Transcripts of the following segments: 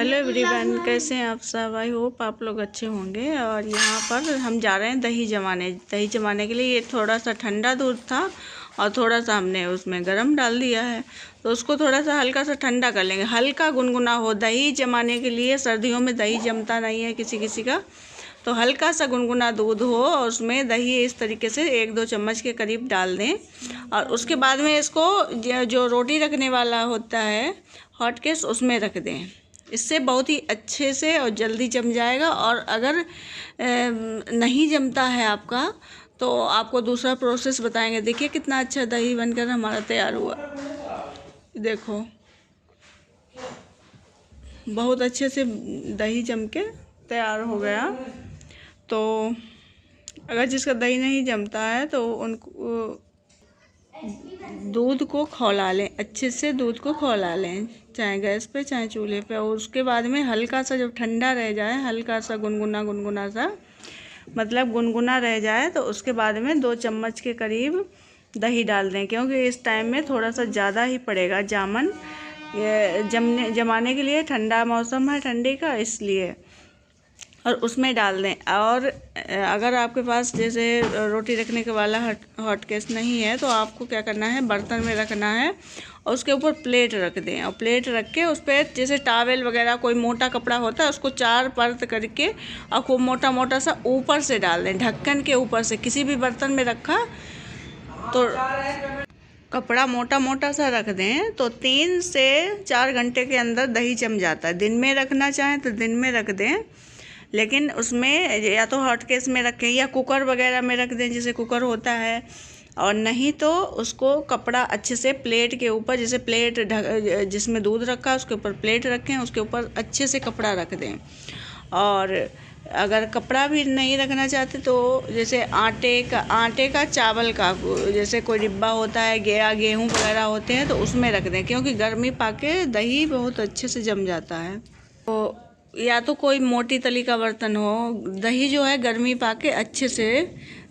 Hello everyone, कैसे हैं आप सब। आई होप आप लोग अच्छे होंगे। और यहाँ पर हम जा रहे हैं दही जमाने के लिए। ये थोड़ा सा ठंडा दूध था और थोड़ा सा हमने उसमें गरम डाल दिया है, तो उसको थोड़ा सा हल्का सा ठंडा कर लेंगे। हल्का गुनगुना हो। दही जमाने के लिए सर्दियों में दही जमता नहीं है किसी किसी का, तो हल्का सा गुनगुना दूध हो और उसमें दही इस तरीके से 1-2 चम्मच के करीब डाल दें। और उसके बाद में इसको जो रोटी रखने वाला होता है हॉट केस, उसमें रख दें। इससे बहुत ही अच्छे से और जल्दी जम जाएगा। और अगर नहीं जमता है आपका, तो आपको दूसरा प्रोसेस बताएंगे। देखिए कितना अच्छा दही बनकर हमारा तैयार हुआ। देखो बहुत अच्छे से दही जम के तैयार हो गया। तो अगर जिसका दही नहीं जमता है तो उनको दूध को खौला लें, अच्छे से दूध को खौला लें, चाहे गैस पे चाहे चूल्हे पे। और उसके बाद में हल्का सा जब ठंडा रह जाए, हल्का सा गुनगुना सा, मतलब गुनगुना रह जाए, तो उसके बाद में 2 चम्मच के करीब दही डाल दें। क्योंकि इस टाइम में थोड़ा सा ज़्यादा ही पड़ेगा जामन, ये जमाने के लिए। ठंडा मौसम है ठंडी का, इसलिए। और उसमें डाल दें। और अगर आपके पास जैसे रोटी रखने के वाला हॉट केस नहीं है, तो आपको क्या करना है, बर्तन में रखना है और उसके ऊपर प्लेट रख दें। और प्लेट रख के उस पर जैसे टॉवेल वगैरह कोई मोटा कपड़ा होता है, उसको 4 परत करके और खूब मोटा मोटा सा ऊपर से डाल दें, ढक्कन के ऊपर से। किसी भी बर्तन में रखा तो कपड़ा मोटा मोटा सा रख दें, तो 3 से 4 घंटे के अंदर दही जम जाता है। दिन में रखना चाहें तो दिन में रख दें, लेकिन उसमें या तो हॉट केस में रखें या कुकर वगैरह में रख दें, जैसे कुकर होता है। और नहीं तो उसको कपड़ा अच्छे से प्लेट के ऊपर, जैसे प्लेट जिसमें दूध रखा उसके ऊपर प्लेट रखें, उसके ऊपर अच्छे से कपड़ा रख दें। और अगर कपड़ा भी नहीं रखना चाहते तो जैसे आटे का चावल का जैसे कोई डिब्बा होता है या गेहूँ वगैरह होते हैं, तो उसमें रख दें। क्योंकि गर्मी पाके दही बहुत अच्छे से जम जाता है। तो या तो कोई मोटी तली का बर्तन हो, दही जो है गर्मी पाके अच्छे से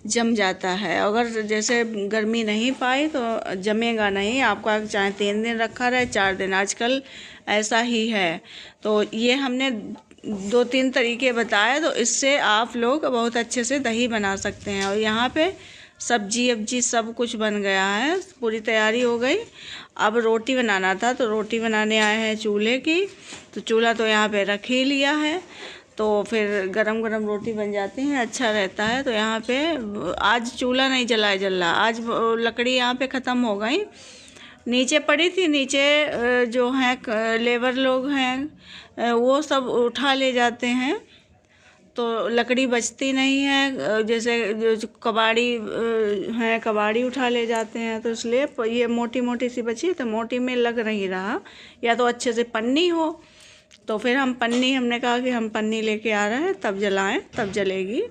जम जाता है। अगर जैसे गर्मी नहीं पाई तो जमेगा नहीं आपका, चाहे 3 दिन रखा रहे 4 दिन, आजकल ऐसा ही है। तो ये हमने 2-3 तरीके बताए, तो इससे आप लोग बहुत अच्छे से दही बना सकते हैं। और यहाँ पे सब्जी सब कुछ बन गया है, पूरी तैयारी हो गई। अब रोटी बनाना था, तो रोटी बनाने आए हैं चूल्हे की। तो चूल्हा तो यहाँ पे रख ही लिया है, तो फिर गरम गरम रोटी बन जाती है, अच्छा रहता है। तो यहाँ पे आज चूल्हा नहीं जल रहा, आज लकड़ी यहाँ पे ख़त्म हो गई, नीचे पड़ी थी। नीचे जो हैं लेबर लोग हैं वो सब उठा ले जाते हैं, तो लकड़ी बचती नहीं है। जैसे जो कबाड़ी हैं, कबाड़ी उठा ले जाते हैं, तो इसलिए ये मोटी मोटी सी बची, तो मोटी में लग नहीं रहा। या तो अच्छे से पन्नी हो, तो फिर हमने कहा कि हम पन्नी लेके आ रहे हैं, तब जलाएं, तब जलेगी।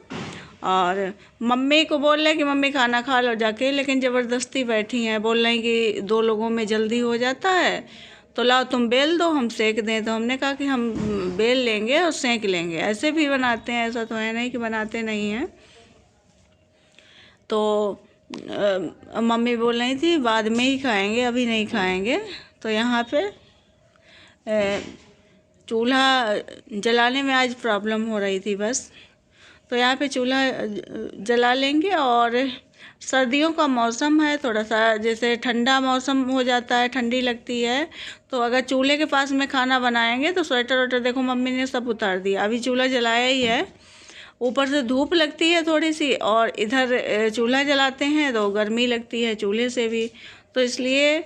और मम्मी को बोल रहे कि मम्मी खाना खा लो जाके, लेकिन ज़बरदस्ती बैठी हैं, बोल रही कि 2 लोगों में जल्दी हो जाता है, तो लाओ तुम बेल दो, हम सेक दें। तो हमने कहा कि हम बेल लेंगे और सेक लेंगे। ऐसे भी बनाते हैं, ऐसा तो है नहीं कि बनाते नहीं हैं। तो मम्मी बोल रही थी बाद में ही खाएंगे, अभी नहीं खाएंगे। तो यहाँ पे चूल्हा जलाने में आज प्रॉब्लम हो रही थी बस। तो यहाँ पे चूल्हा जला लेंगे। और सर्दियों का मौसम है, थोड़ा सा जैसे ठंडा मौसम हो जाता है, ठंडी लगती है, तो अगर चूल्हे के पास में खाना बनाएंगे तो स्वेटर वेटर देखो मम्मी ने सब उतार दिया। अभी चूल्हा जलाया ही है, ऊपर से धूप लगती है थोड़ी सी, और इधर चूल्हा जलाते हैं तो गर्मी लगती है चूल्हे से भी, तो इसलिए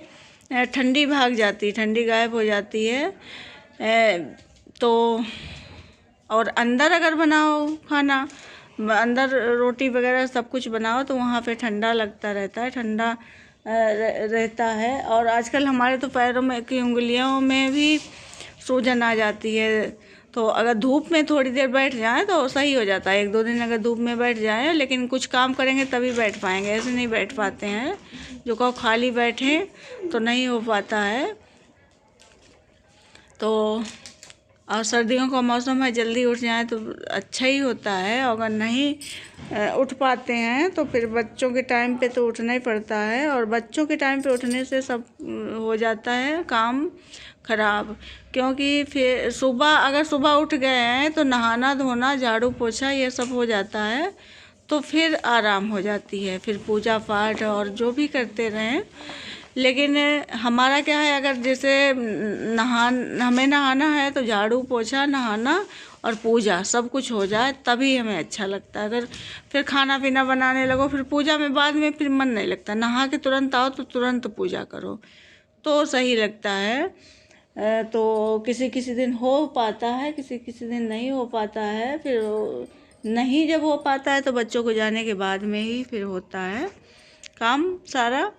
ठंडी भाग जाती, ठंडी गायब हो जाती है। तो और अंदर अगर बनाओ खाना, अंदर रोटी वगैरह सब कुछ बनाओ, तो वहाँ पे ठंडा लगता रहता है, ठंडा रहता है। और आजकल हमारे तो पैरों में की उंगलियों में भी सूजन आ जाती है। तो अगर धूप में थोड़ी देर बैठ जाएं तो सही हो जाता है। 1-2 दिन अगर धूप में बैठ जाएं, लेकिन कुछ काम करेंगे तभी बैठ पाएंगे, ऐसे नहीं बैठ पाते हैं। जो कहो खाली बैठें तो नहीं हो पाता है। तो और सर्दियों का मौसम है, जल्दी उठ जाएं तो अच्छा ही होता है। अगर नहीं उठ पाते हैं तो फिर बच्चों के टाइम पे तो उठना ही पड़ता है, और बच्चों के टाइम पे उठने से सब हो जाता है काम, ख़राब। क्योंकि फिर अगर सुबह उठ गए हैं तो नहाना धोना झाड़ू पोछा ये सब हो जाता है, तो फिर आराम हो जाती है, फिर पूजा पाठ और जो भी करते रहें। लेकिन हमारा क्या है, अगर जैसे हमें नहाना है तो झाड़ू पोछा नहाना और पूजा सब कुछ हो जाए तभी हमें अच्छा लगता है। अगर फिर खाना पीना बनाने लगो फिर पूजा में बाद में फिर मन नहीं लगता। नहा के तुरंत आओ तो तुरंत पूजा करो तो सही लगता है। तो किसी किसी दिन हो पाता है, किसी किसी दिन नहीं हो पाता है। फिर नहीं जब हो पाता है तो बच्चों को जाने के बाद में ही फिर होता है काम सारा।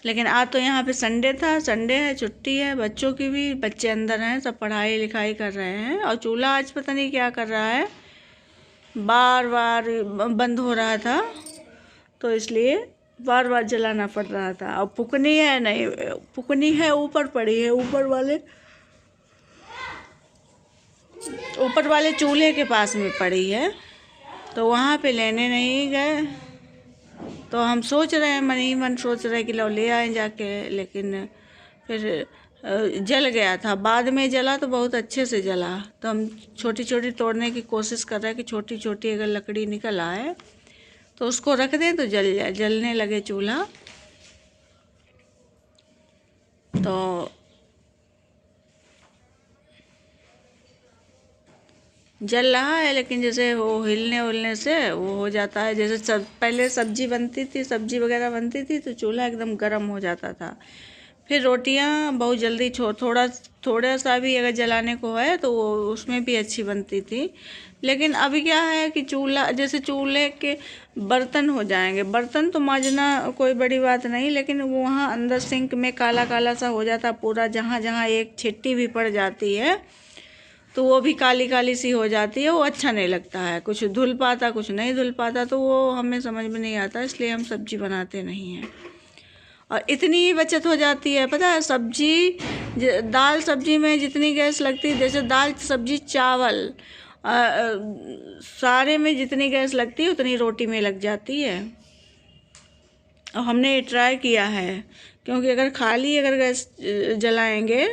लेकिन आज तो यहाँ पे संडे था, संडे है, छुट्टी है बच्चों की भी, बच्चे अंदर हैं, सब पढ़ाई लिखाई कर रहे हैं। और चूल्हा आज पता नहीं क्या कर रहा है, बार बार बंद हो रहा था तो इसलिए बार बार जलाना पड़ रहा था। और फुकनी है नहीं, फुकनी है ऊपर पड़ी है, ऊपर वाले चूल्हे के पास में पड़ी है, तो वहाँ पे लेने नहीं गए। तो हम सोच रहे हैं, मन ही मन सोच रहे हैं कि लो ले आए जाके, लेकिन फिर जल गया था। बाद में जला तो बहुत अच्छे से जला। तो हम छोटी छोटी तोड़ने की कोशिश कर रहे हैं कि छोटी छोटी अगर लकड़ी निकल आए तो उसको रख दें तो जल जाए, जलने लगे चूल्हा। तो जल रहा है, लेकिन जैसे वो हिलने उलने से वो हो जाता है। जैसे पहले सब्जी बनती थी, सब्जी वगैरह बनती थी तो चूल्हा एकदम गर्म हो जाता था। फिर रोटियां बहुत जल्दी थोड़ा सा भी अगर जलाने को है तो वो उसमें भी अच्छी बनती थी। लेकिन अभी क्या है कि जैसे चूल्हे के बर्तन हो जाएंगे, बर्तन तो मांजना कोई बड़ी बात नहीं, लेकिन वहाँ अंदर सिंक में काला काला सा हो जाता पूरा, जहाँ जहाँ एक छिट्टी भी पड़ जाती है तो वो भी काली काली सी हो जाती है, वो अच्छा नहीं लगता है। कुछ धुल पाता कुछ नहीं धुल पाता, तो वो हमें समझ में नहीं आता, इसलिए हम सब्जी बनाते नहीं हैं। और इतनी ही बचत हो जाती है, पता है, दाल सब्जी में जितनी गैस लगती है, जैसे दाल सब्जी चावल सारे में जितनी गैस लगती है उतनी रोटी में लग जाती है। और हमने ट्राई किया है, क्योंकि अगर गैस जलाएंगे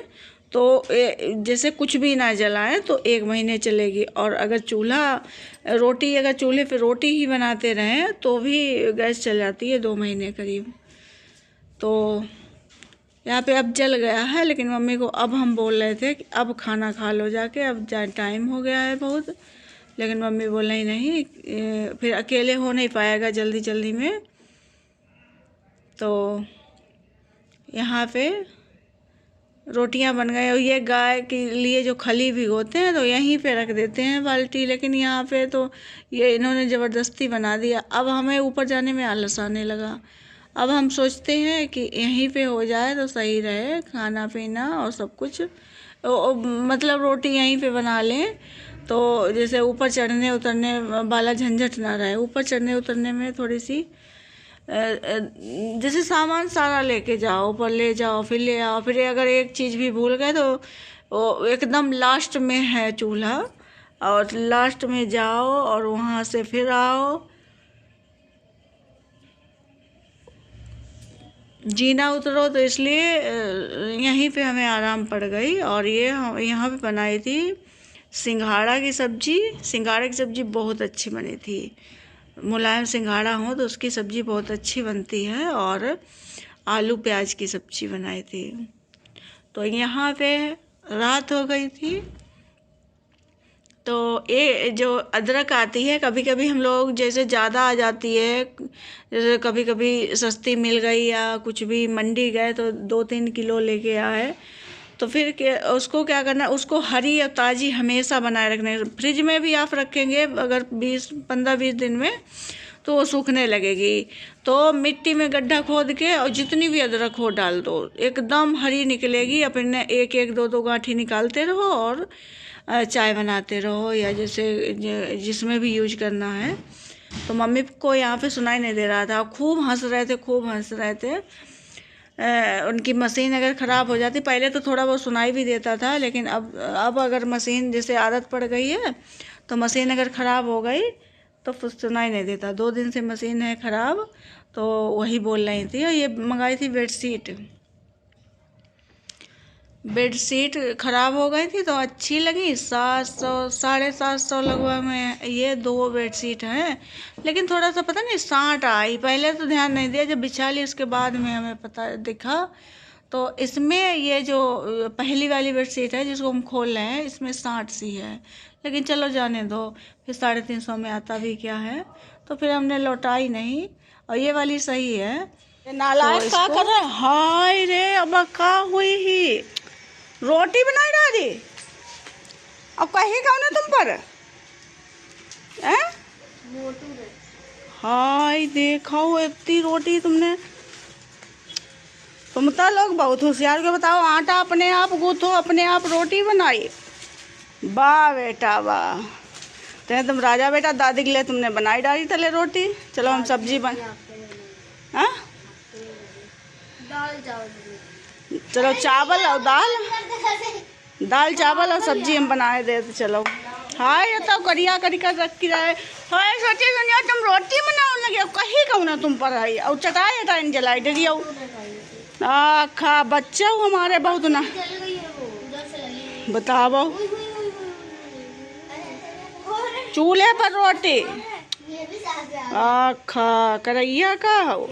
तो जैसे कुछ भी ना जलाएं तो 1 महीने चलेगी। और अगर चूल्हे पे रोटी ही बनाते रहें तो भी गैस चल जाती है 2 महीने करीब। तो यहाँ पे अब जल गया है, लेकिन मम्मी को अब हम बोल रहे थे कि अब खाना खा लो जाके, अब टाइम हो गया है बहुत। लेकिन मम्मी बोल रही नहीं, फिर अकेले हो नहीं पाएगा जल्दी जल्दी में। तो यहाँ पे रोटियां बन गई। और ये गाय के लिए जो खली भिगोते हैं तो यहीं पे रख देते हैं बाल्टी, लेकिन यहाँ पे तो ये इन्होंने ज़बरदस्ती बना दिया। अब हमें ऊपर जाने में आलस आने लगा। अब हम सोचते हैं कि यहीं पे हो जाए तो सही रहे, खाना पीना और सब कुछ, मतलब रोटी यहीं पे बना लें तो जैसे ऊपर चढ़ने उतरने वाला झंझट ना रहे। ऊपर चढ़ने उतरने में थोड़ी सी जैसे सामान सारा लेके जाओ, ऊपर ले जाओ फिर ले आओ, फिर अगर एक चीज़ भी भूल गए तो वो एकदम लास्ट में है चूल्हा, और लास्ट में जाओ और वहाँ से फिर आओ, जीना उतरो। तो इसलिए यहीं पे हमें आराम पड़ गई। और ये यहाँ पे बनाई थी सिंघाड़ा की सब्जी। सिंघाड़े की सब्जी बहुत अच्छी बनी थी, मुलायम सिंघाड़ा हो तो उसकी सब्ज़ी बहुत अच्छी बनती है। और आलू प्याज की सब्ज़ी बनाई थी। तो यहाँ पे रात हो गई थी। तो ये जो अदरक आती है, कभी कभी हम लोग जैसे ज़्यादा आ जाती है, जैसे कभी कभी सस्ती मिल गई या कुछ भी मंडी गए तो 2-3 किलो लेके आए, तो फिर उसको क्या करना, उसको हरी और ताज़ी हमेशा बनाए रखना। फ्रिज में भी आप रखेंगे अगर 15-20 दिन में तो वो सूखने लगेगी। तो मिट्टी में गड्ढा खोद के और जितनी भी अदरक हो डाल दो, एकदम हरी निकलेगी। अपने 1-1 2-2 गांठी निकालते रहो और चाय बनाते रहो, या जैसे जिसमें भी यूज करना है। तो मम्मी को यहाँ पे सुनाई नहीं दे रहा था, खूब हंस रहे थे। उनकी मशीन अगर ख़राब हो जाती, पहले तो थोड़ा बहुत सुनाई भी देता था, लेकिन अब अगर मशीन जैसे आदत पड़ गई है तो मशीन अगर ख़राब हो गई तो कुछ सुनाई नहीं देता। 2 दिन से मशीन है ख़राब, तो वही बोल रही थी। और ये मंगाई थी बेडशीट, बेडशीट ख़राब हो गई थी तो अच्छी लगी, 700 750 लगभग में ये 2 बेडशीट हैं। लेकिन थोड़ा सा पता नहीं सांट आई, पहले तो ध्यान नहीं दिया, जब बिछा ली उसके बाद में हमें पता दिखा। तो इसमें ये जो पहली वाली बेडशीट है जिसको हम खोल रहे हैं, इसमें सांट सी है। लेकिन चलो जाने दो, फिर 350 में आता भी क्या है, तो फिर हमने लौटाई नहीं। और ये वाली सही है। नालायक का कर रहा है, हाय रे अब का हुई ही रोटी बनाई दादी, अब कहीं कौन है तुम पर हैं? हाय देखो इतनी रोटी तुमने, तुम तो लोग बहुत होशियार के। बताओ, आटा अपने आप गूंथो, अपने आप रोटी बनाई, वाह बेटा वाह। तो तुम राजा बेटा, दादी के लिए तुमने बनाई डाली तले रोटी। चलो हम सब्जी हाँ चलो चावल और दाल चावल और सब्जी हम बनाए दे। तो चलो हाय ये तो करिया करिका रखी रहे। हाय सोचे दुनिया तुम रोटी बनाओ लगे, कहीं कहूँ ना तुम पर है और चटाई हटाई जलाई डरी आखा बच्चा हो हमारे बहुत ना। बताओ चूल्हे पर रोटी आखा करैया का हो।